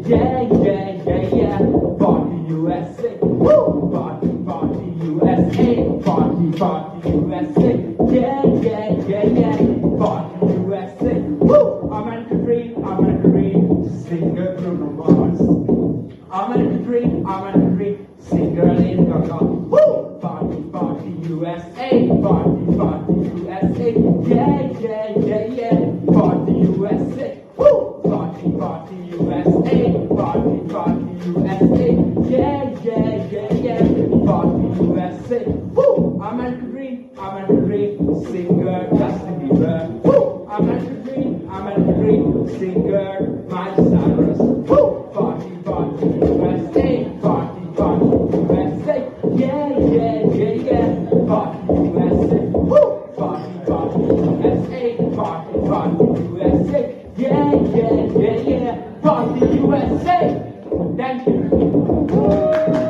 yeah, yeah, yeah, yeah. Party USA, woo! Party, party USA, party, party USA, yeah, yeah, yeah, yeah. Party USA, woo! America dream, singer Bruno Mars. America dream, singer Lady Gaga, woo! Party, party USA, party, party USA, yeah, yeah, yeah, yeah. Party USA, woo! Party, party USA, party, party USA, yeah, yeah, yeah, yeah. Party USA, woo! America dream, singer Justin Bieber, woo! America dream, singer Miley Cyrus, woo! Party, party USA, party, party USA, yeah, yeah, yeah, yeah. Party USA, woo! Party, party USA, party, party USA, yeah, yeah, yeah, yeah. Party USA. Thank you.